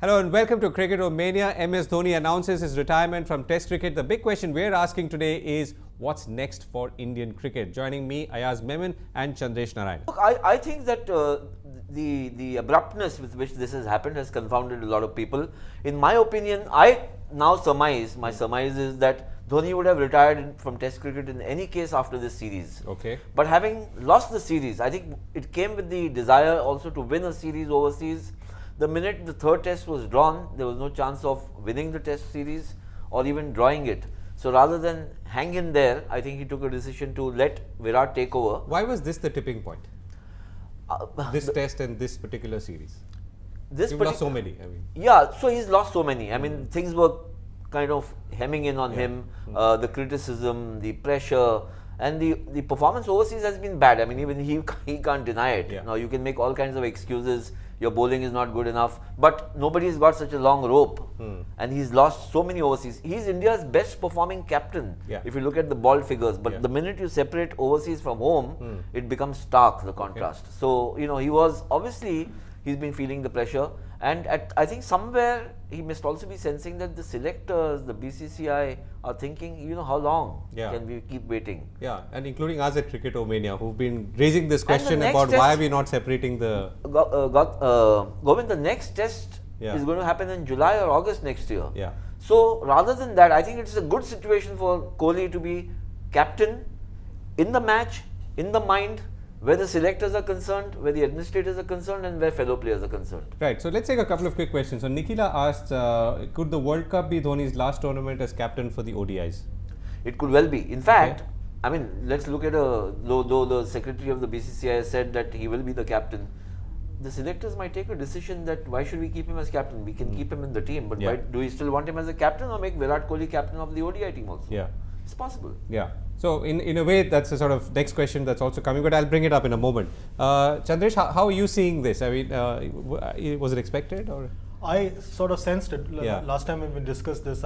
Hello and welcome to Cricket Mania. MS Dhoni announces his retirement from Test cricket. The big question we're asking today is what's next for Indian cricket? Joining me, Ayaz Memon and Chandresh Narayan. Look, I think that the abruptness with which this has happened has confounded a lot of people. In my opinion, I now surmise, my surmise is that Dhoni would have retired from Test cricket in any case after this series. Okay. But having lost the series, I think it came with the desire also to win a series overseas. The minute the third test was drawn, there was no chance of winning the test series or even drawing it. So rather than hang in there, I think he took a decision to let Virat take over. Why was this the tipping point? This test and this particular series? You've lost so many. Yeah, so he's lost so many. I mean, things were kind of hemming in on him. The criticism, the pressure, and the performance overseas has been bad. I mean, even he can't deny it. Yeah. Now, you can make all kinds of excuses. Your bowling is not good enough, but nobody's got such a long rope, and he's lost so many overseas. He's India's best performing captain, if you look at the ball figures. But the minute you separate overseas from home, it becomes stark, the contrast. Okay. So, you know, he was obviously, he's been feeling the pressure, and I think somewhere he must also be sensing that the selectors, the BCCI are thinking, you know, how long can we keep waiting? Yeah, and including us at Cricket Mania, who've been raising this question about why are we not separating the... Govind, the next test is going to happen in July or August next year. Yeah. So, rather than that, I think it's a good situation for Kohli to be captain in the match, in the mind, where the selectors are concerned, where the administrators are concerned, and where fellow players are concerned. Right. So let's take a couple of quick questions. So Nikhila asked, could the World Cup be Dhoni's last tournament as captain for the ODIs? It could well be. In fact, I mean, let's look at though the secretary of the BCCI said that he will be the captain, the selectors might take a decision that why should we keep him as captain? We can keep him in the team, but why do we still want him as a captain or make Virat Kohli captain of the ODI team also? Yeah. It's possible. Yeah. So in a way, that's a sort of next question that's also coming, but I'll bring it up in a moment. Chandresh, how are you seeing this? I mean, was it expected or? I sort of sensed it. Last time when we discussed this,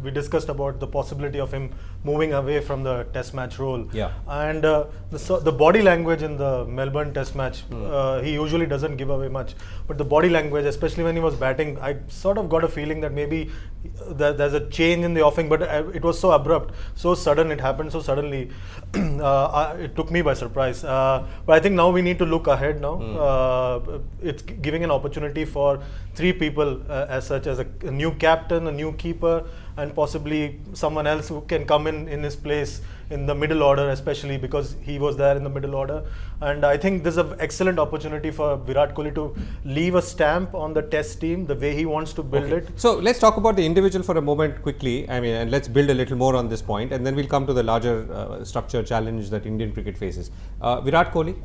we discussed about the possibility of him moving away from the test match role. Yeah. And the body language in the Melbourne test match, he usually doesn't give away much. But the body language, especially when he was batting, I sort of got a feeling that maybe there's a change in the offing, but it was so abrupt, so sudden, it happened so suddenly. It took me by surprise. But I think now we need to look ahead now. It's giving an opportunity for three people as such, as a new captain, a new keeper, and possibly someone else who can come in his place in the middle order, especially because he was there in the middle order. And I think this is an excellent opportunity for Virat Kohli to leave a stamp on the test team the way he wants to build it. So let's talk about the individual for a moment quickly. I mean, and let's build a little more on this point, and then we'll come to the larger structure challenge that Indian cricket faces. Virat Kohli.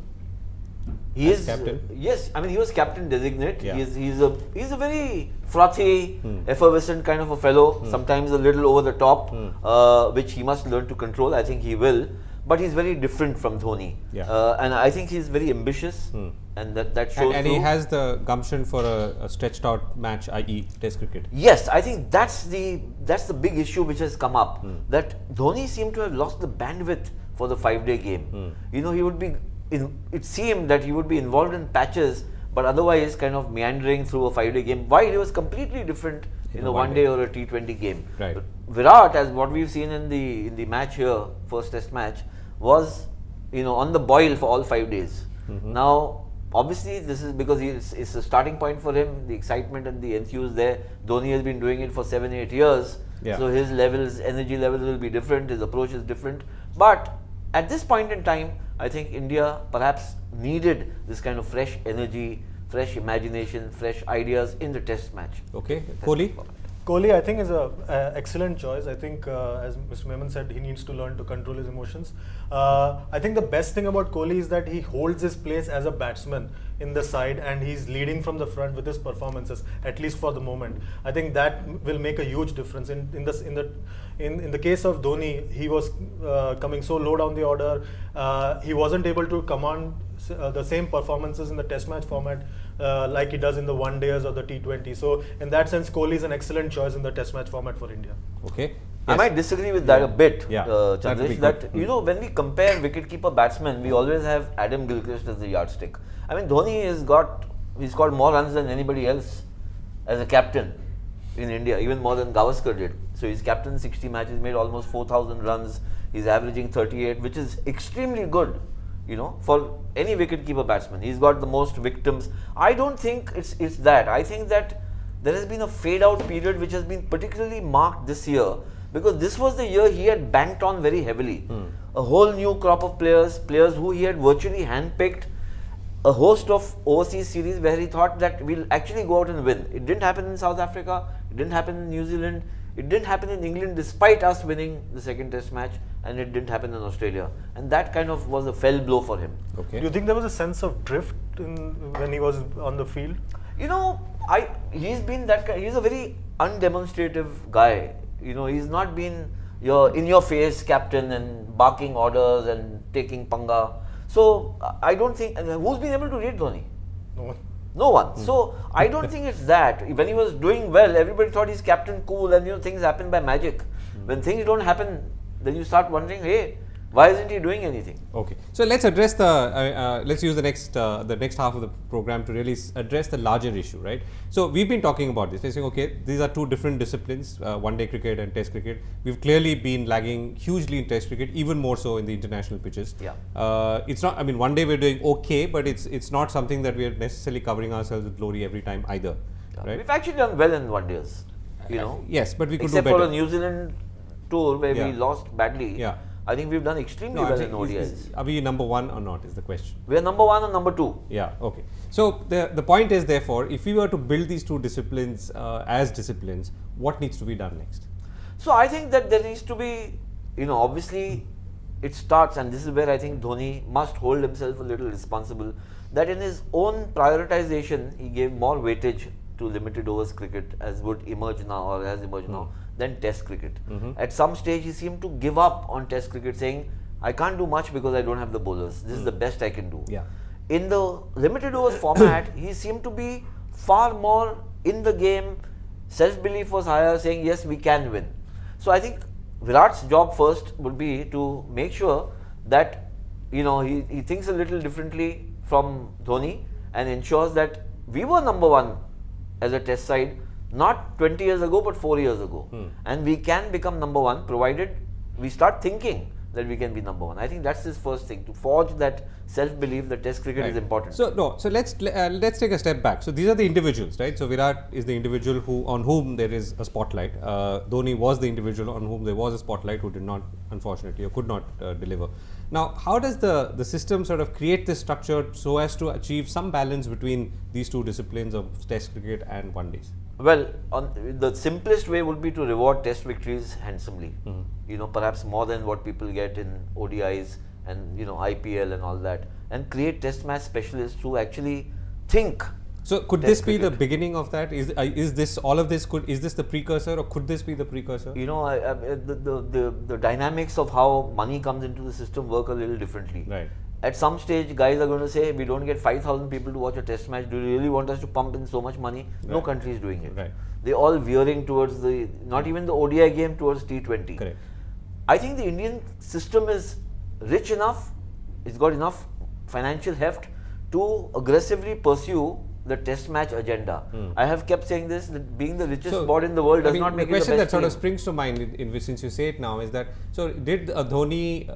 He is captain. Yes, I mean he was captain designate. Yeah. He's a very frothy, effervescent kind of a fellow. Sometimes a little over the top, which he must learn to control. I think he will. But he's very different from Dhoni. Yeah. And I think he's very ambitious, and that shows. And he has the gumption for a stretched out match, i.e., Test cricket. Yes, I think that's the big issue which has come up. That Dhoni seemed to have lost the bandwidth for the 5-day game. You know, he would be. It seemed that he would be involved in patches, but otherwise kind of meandering through a 5-day game. While he was completely different in a one-day or a T20 game. Right. But Virat, as what we've seen in the match here, first Test match, was on the boil for all 5 days. Now, obviously, this is because it's a starting point for him. The excitement and the enthuse there. Dhoni has been doing it for 7-8 years, so his energy levels will be different. His approach is different, but at this point in time, I think India perhaps needed this kind of fresh energy, fresh imagination, fresh ideas in the test match. Okay, Kohli? Kohli, I think, is an excellent choice. I think, as Mr. Memon said, he needs to learn to control his emotions. I think the best thing about Kohli is that he holds his place as a batsman in the side, and he's leading from the front with his performances, at least for the moment. I think that will make a huge difference. In the case of Dhoni, he was coming so low down the order. He wasn't able to command the same performances in the test match format like he does in the one days or the T20. So in that sense, Kohli is an excellent choice in the test match format for India. Okay. I might disagree with that a bit, Chandresh, that when we compare wicketkeeper batsmen, we always have Adam Gilchrist as the yardstick. I mean, Dhoni he's got more runs than anybody else as a captain in India, even more than Gavaskar did. So he's captained 60 matches, made almost 4,000 runs. He's averaging 38, which is extremely good, for any wicket-keeper batsman. He's got the most victims. I don't think it's that. I think that there has been a fade-out period which has been particularly marked this year, because this was the year he had banked on very heavily. A whole new crop of players who he had virtually handpicked, a host of overseas series where he thought that we'll actually go out and win. It didn't happen in South Africa, it didn't happen in New Zealand, it didn't happen in England despite us winning the second test match, and it didn't happen in Australia. And that kind of was a fell blow for him. Okay. Do you think there was a sense of drift when he was on the field? He's been that guy. He's a very undemonstrative guy. He's not been your in-your-face captain and barking orders and taking panga. So I don't think. Who's been able to read Dhoni? No one. No one. So I don't think it's that. When he was doing well, everybody thought he's captain cool, and things happen by magic. When things don't happen, then you start wondering, hey, why isn't he doing anything? Okay, so let's address let's use the next half of the program to really address the larger issue, right? So we've been talking about this. We're saying, okay, these are two different disciplines, one-day cricket and Test cricket. We've clearly been lagging hugely in Test cricket, even more so in the international pitches. Yeah. It's not. I mean, one day we're doing okay, but it's not something that we're necessarily covering ourselves with glory every time either, right? We've actually done well in one days. Yes, but we could except do better. for a New Zealand tour where we lost badly. Yeah. I think we've done extremely well in ODIs. Are we number one or not is the question. We are number one or number two. Yeah, okay. So the point is, therefore, if we were to build these two disciplines as disciplines, what needs to be done next? So I think that there needs to be, obviously it starts, and this is where I think Dhoni must hold himself a little responsible, that in his own prioritization, he gave more weightage to limited overs cricket as would emerge now or has emerged now than Test cricket. At some stage, he seemed to give up on Test cricket, saying, I can't do much because I don't have the bowlers. This is the best I can do. Yeah. In the limited overs format, he seemed to be far more in the game. Self-belief was higher, saying, yes, we can win. So I think Virat's job first would be to make sure that, he thinks a little differently from Dhoni and ensures that we were number one as a Test side, not 20 years ago, but 4 years ago. And we can become number one, provided we start thinking that we can be number one. I think that's his first thing, to forge that self-belief that Test cricket is important. So let's take a step back. So these are the individuals, right? So Virat is the individual on whom there is a spotlight. Dhoni was the individual on whom there was a spotlight, who did not, unfortunately, or could not deliver. Now, how does the system sort of create this structure so as to achieve some balance between these two disciplines of Test cricket and one days? Well, the simplest way would be to reward Test victories handsomely. Perhaps more than what people get in ODIs and IPL and all that, and create Test match specialists who actually think. So could this be the beginning of that? Is this all of this? Is this the precursor, or could this be the precursor? The dynamics of how money comes into the system work a little differently. Right. At some stage, guys are going to say, we don't get 5,000 people to watch a Test match. Do you really want us to pump in so much money? Right. No country is doing it. Right. They're all veering towards not even the ODI game, towards T20. Correct. I think the Indian system is rich enough, it's got enough financial heft to aggressively pursue the Test match agenda. I have kept saying this, that being the richest board in the world does not make it the best question that sort of team. springs to mind since you say it now is that, so did Dhoni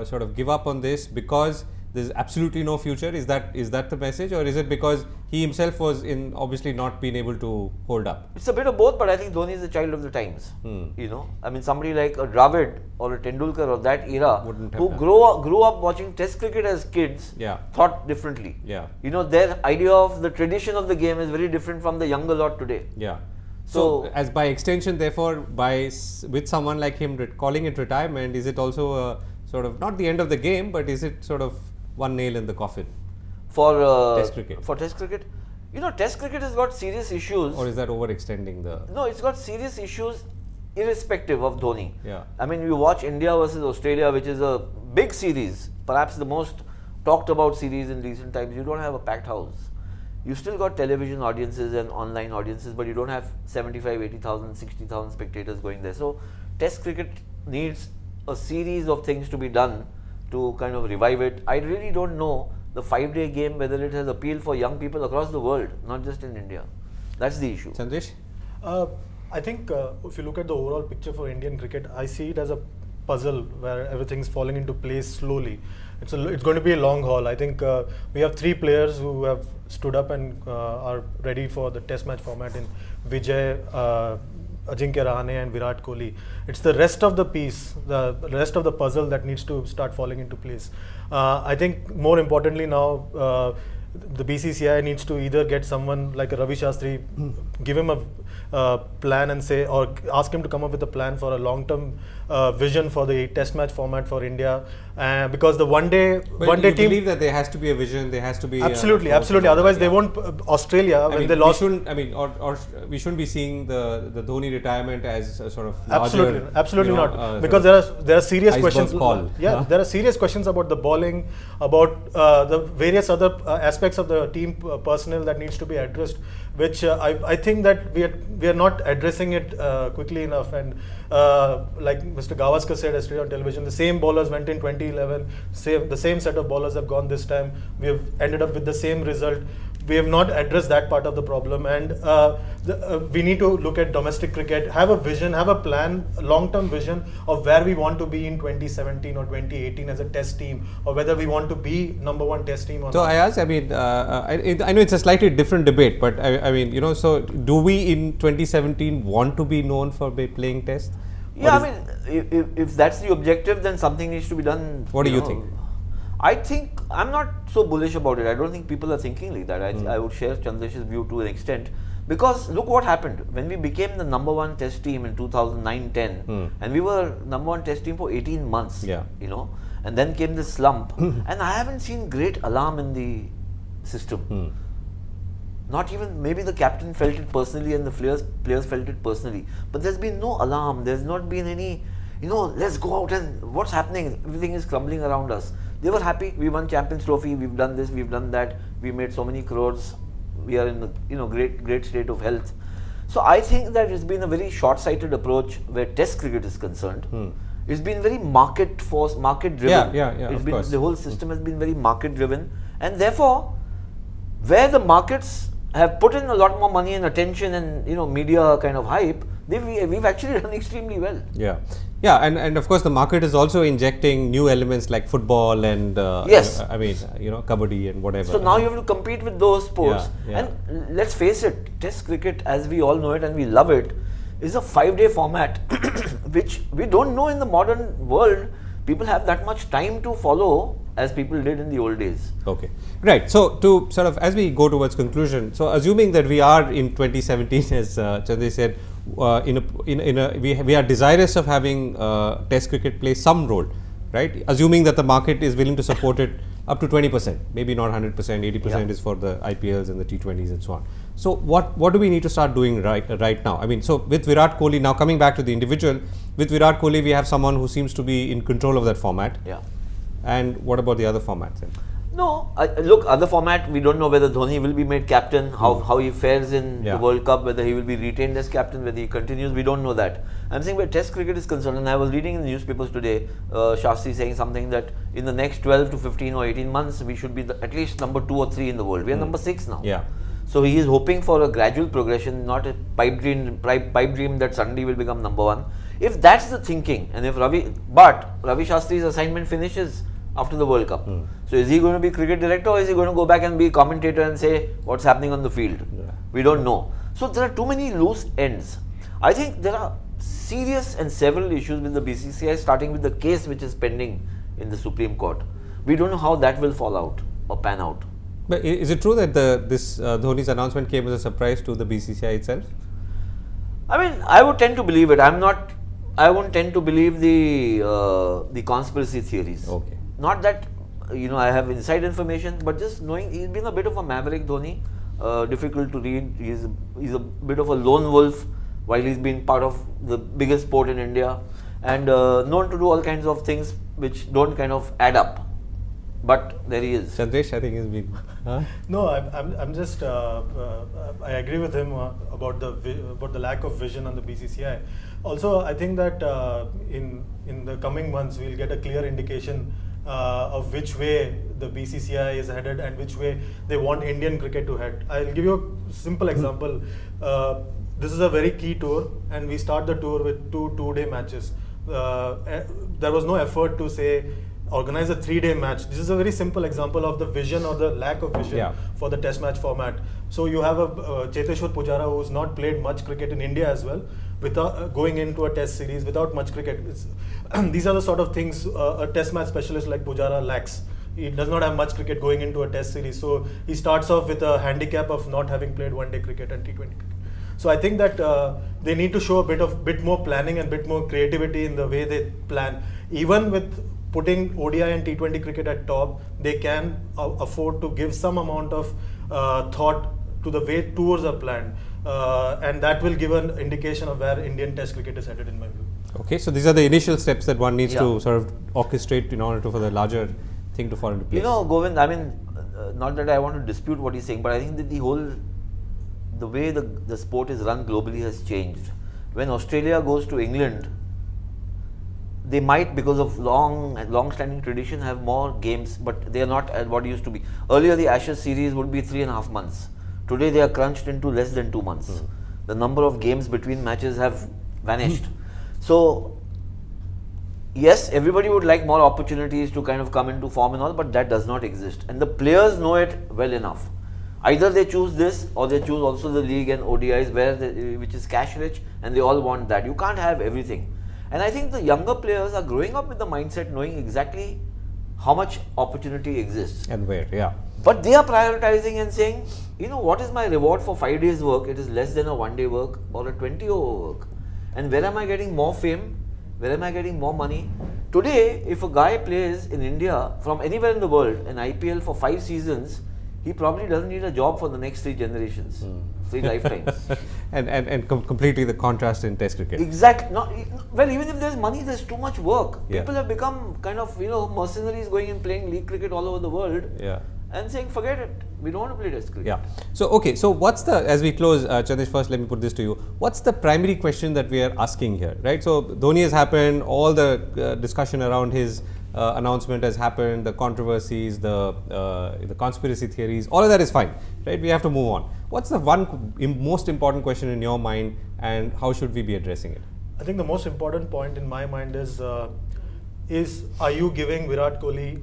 sort of give up on this because there's absolutely no future? Is that the message, or is it because he himself was obviously not being able to hold up? It's a bit of both, but I think Dhoni is a child of the times. I mean, somebody like a Dravid or a Tendulkar of that era who grew up watching Test cricket as kids thought differently. Yeah. Their idea of the tradition of the game is very different from the younger lot today. Yeah. So as by extension, therefore, with someone like him calling it retirement, is it also sort of not the end of the game, but is it sort of one nail in the coffin for Test cricket? For Test cricket, Test cricket has got serious issues. Or is that overextending the? No, it's got serious issues, irrespective of Dhoni. Yeah. I mean, you watch India versus Australia, which is a big series, perhaps the most talked about series in recent times. You don't have a packed house. You still got television audiences and online audiences, but you don't have 75, 80,000, 60,000 spectators going there. So, Test cricket needs a series of things to be done to kind of revive it. I really don't know the 5-day game, whether it has appeal for young people across the world, not just in India. That's the issue. Sandesh? I think if you look at the overall picture for Indian cricket, I see it as a puzzle where everything's falling into place slowly. It's going to be a long haul. I think we have 3 players who have stood up and are ready for the test match format in Vijay, Ajinkya Rahane and Virat Kohli. It's the rest of the piece, the rest of the puzzle that needs to start falling into place. I think more importantly now, the BCCI needs to either get someone like a Ravi Shastri, give him a plan and say, or ask him to come up with a plan for a long-term vision for the test match format for India, because the one day you team. believe that there has to be a vision, there has to be Absolutely. Otherwise, they won't. Australia when they lost. We shouldn't be seeing the Dhoni retirement as a sort of larger, absolutely not. Because there are serious questions. There are serious questions about the bowling, about the various other aspects of the team personnel that needs to be addressed, which I think that we are not addressing it quickly enough. And like Mr. Gavaskar said yesterday on television, the same bowlers went in 2011. The same set of bowlers have gone this time. We have ended up with the same result. We have not addressed that part of the problem, and we need to look at domestic cricket, have a vision, have a plan, a long-term vision of where we want to be in 2017 or 2018 as a test team, or whether we want to be #1 test team or so not. I ask, I know it's a slightly different debate, but so do we in 2017 want to be known for playing test? Yeah, if that's the objective, then something needs to be done. What do you think? I think I'm not so bullish about it. I don't think people are thinking like that. I would share Chandresh's view to an extent, because look what happened when we became the #1 test team in 2009-10, and we were #1 test team for 18 months. And then came this slump, and I haven't seen great alarm in the system. Not even, maybe the captain felt it personally and the players felt it personally, but there's been no alarm. There's not been any, let's go out and what's happening? Everything is crumbling around us. They were happy. We won Champions Trophy. We've done this. We've done that. We made so many crores. We are in a great state of health. So I think that it's been a very short-sighted approach where Test cricket is concerned. It's been very market-driven. Of course. The whole system has been very market-driven, and therefore, where the markets have put in a lot more money and attention and media kind of hype, we've actually done extremely well. And of course the market is also injecting new elements like football and kabaddi and whatever. So now you have to compete with those sports. And let's face it, Test cricket as we all know it and we love it is a 5-day format which we don't know in the modern world people have that much time to follow as people did in the old days. Okay, right. So to sort of, as we go towards conclusion, so assuming that we are in 2017, as Chandra said, we are desirous of having Test cricket play some role, right? Assuming that the market is willing to support it up to 20%, maybe not 100%, 80% is for the IPLs and the T20s and so on. So what do we need to start doing right now? So with Virat Kohli, now coming back to the individual, with Virat Kohli we have someone who seems to be in control of that format. And what about the other formats then? No, look, other format, we don't know whether Dhoni will be made captain, how he fares in the World Cup, whether he will be retained as captain, whether he continues, we don't know that. I'm saying where Test cricket is concerned, and I was reading in the newspapers today, Shastri saying something that in the next 12 to 15 or 18 months, we should be at least #2 or 3 in the world. We are #6 now. So he is hoping for a gradual progression, not a pipe dream that suddenly will become #1. If that's the thinking, and if Ravi Shastri's assignment finishes after the World Cup. So is he going to be cricket director, or is he going to go back and be commentator and say what's happening on the field? We don't know. So there are too many loose ends. I think there are serious and several issues with the BCCI, starting with the case which is pending in the Supreme Court. We don't know how that will fall out or pan out. But is it true that this Dhoni's announcement came as a surprise to the BCCI itself? I would tend to believe it. I wouldn't tend to believe the conspiracy theories. Okay. Not that I have inside information, but just knowing he's been a bit of a maverick, Dhoni. Difficult to read. He's a bit of a lone wolf while he's been part of the biggest sport in India, and known to do all kinds of things which don't kind of add up. But there he is. Chandresh, I think he's been. No, I'm just. I agree with him about the lack of vision on the BCCI. Also, I think that in the coming months we'll get a clear indication of which way the BCCI is headed and which way they want Indian cricket to head. I'll give you a simple example. This is a very key tour, and we start the tour with two-day matches. There was no effort to say organize a 3-day match. This is a very simple example of the vision or the lack of vision for the test match format. So you have a Cheteshwar Pujara who's not played much cricket in India as well, without going into a test series without much cricket. These are the sort of things a test match specialist like Pujara lacks. He does not have much cricket going into a test series, so he starts off with a handicap of not having played one-day cricket and T20 cricket. So I think that they need to show a bit more planning and bit more creativity in the way they plan. Even with putting ODI and T20 cricket at top, they can afford to give some amount of thought to the way tours are planned, and that will give an indication of where Indian Test cricket is headed, in my view. Okay, so these are the initial steps that one needs to sort of orchestrate in order for the larger thing to fall into place. You know, Govind, I mean, not that I want to dispute what he's saying, but I think that the way the sport is run globally has changed. When Australia goes to England, they might, because of long-standing tradition, have more games, but they are not at what it used to be. Earlier, the Ashes series would be 3.5 months. Today, they are crunched into less than 2 months. The number of games between matches have vanished. So, yes, everybody would like more opportunities to kind of come into form and all, but that does not exist. And the players know it well enough. Either they choose this, or they choose also the league and ODIs, which is cash rich, and they all want that. You can't have everything. And I think the younger players are growing up with the mindset knowing exactly how much opportunity exists. And where, But they are prioritizing and saying, you know, what is my reward for 5 days work? It is less than a 1-day work or a 20-hour work. And where am I getting more fame? Where am I getting more money? Today, if a guy plays in India from anywhere in the world, an IPL for 5 seasons, he probably doesn't need a job for the next 3 generations, 3 lifetimes. and completely the contrast in Test cricket. Exactly. Well, even if there's money, there's too much work. People have become kind of, mercenaries going and playing league cricket all over the world. And saying, forget it, we don't want to play Test cricket. So what's as we close, Chandesh, first let me put this to you. What's the primary question that we are asking here, right? So Dhoni has happened, all the discussion around his announcement has happened, the controversies, the conspiracy theories, all of that is fine, right? We have to move on. What's the one most important question in your mind, and how should we be addressing it? I think the most important point in my mind is are you giving Virat Kohli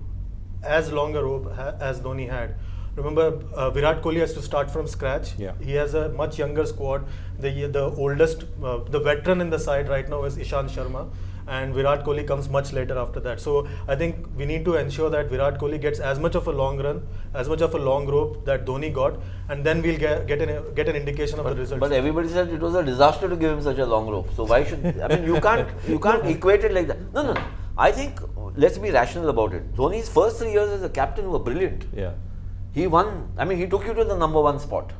as long a rope as Dhoni had? Remember, Virat Kohli has to start from scratch. He has a much younger squad. The oldest, the veteran in the side right now is Ishant Sharma, and Virat Kohli comes much later after that. So I think we need to ensure that Virat Kohli gets as much of a long run, as much of a long rope that Dhoni got, and then we'll get an indication of the results. But everybody said it was a disaster to give him such a long rope. So why should you can't equate it like that. No. I think let's be rational about it. Dhoni's first 3 years as a captain were brilliant. He won. He took you to the number 1 spot.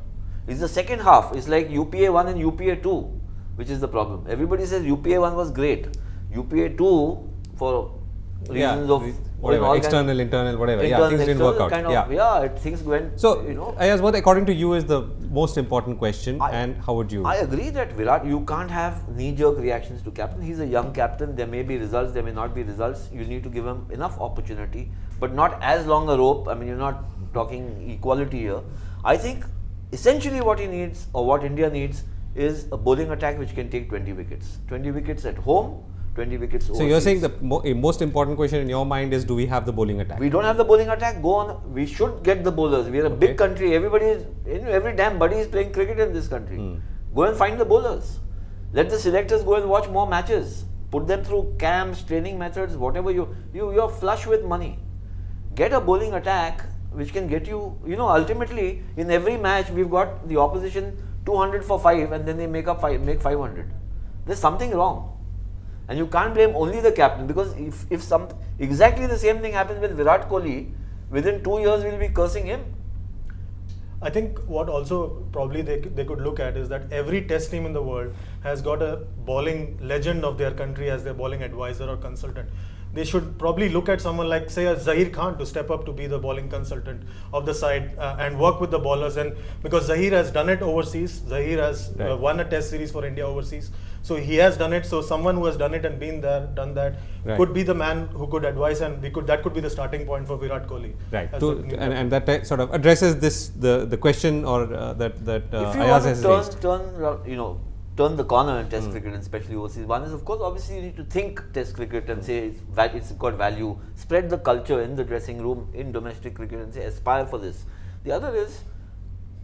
It's the second half. It's like UPA 1 and UPA 2, which is the problem. Everybody says UPA 1 was great. UPA 2 for reasons of whatever, external, internal, whatever. Things didn't work out. Things went. So, Ayaz, what according to you is the most important question, and how would you? I agree that Virat, you can't have knee-jerk reactions to captain. He's a young captain. There may be results, there may not be results. You need to give him enough opportunity, but not as long a rope. You're not talking equality here. I think essentially what he needs, or what India needs, is a bowling attack which can take 20 wickets. 20 wickets at home, 20 wickets overseas. So you're saying the most important question in your mind is, do we have the bowling attack? We don't have the bowling attack. Go on. We should get the bowlers. We are a big country. Every damn buddy is playing cricket in this country. Go and find the bowlers. Let the selectors go and watch more matches. Put them through camps, training methods, whatever you're flush with money. Get a bowling attack which can get you, ultimately in every match we've got the opposition 200 for 5 and then they make 500. There's something wrong. And you can't blame only the captain, because if exactly the same thing happens with Virat Kohli, within 2 years we'll be cursing him. I think what also probably they could look at is that every test team in the world has got a bowling legend of their country as their bowling advisor or consultant. they should probably look at someone like, say, a Zahir Khan to step up to be the bowling consultant of the side and work with the bowlers. And because Zahir has done it overseas, Zahir has won a Test series for India overseas. So he has done it. So someone who has done it and been there, done that, could be the man who could advise, and that could be the starting point for Virat Kohli. Right. And that sort of addresses this the question or that if you Ayaz has raised. Turn the corner in Test cricket, and especially overseas. One is, of course, obviously you need to think Test cricket and say it's got value. Spread the culture in the dressing room in domestic cricket and say aspire for this. The other is,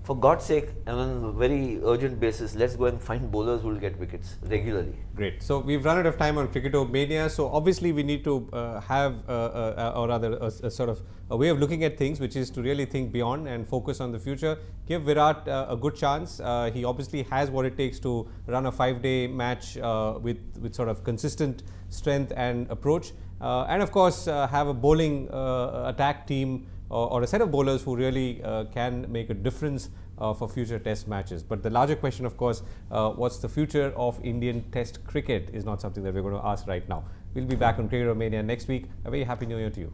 for God's sake, and on a very urgent basis, let's go and find bowlers who will get wickets regularly. Great. So we've run out of time on Cricketmania. So obviously we need to have, or rather, a sort of a way of looking at things, which is to really think beyond and focus on the future. Give Virat a good chance. He obviously has what it takes to run a 5-day match with sort of consistent strength and approach, and of course have a bowling attack team or a set of bowlers who really can make a difference for future Test matches. But the larger question, of course, what's the future of Indian Test cricket is not something that we're going to ask right now. We'll be back on Cricketmania next week. A very happy New Year to you.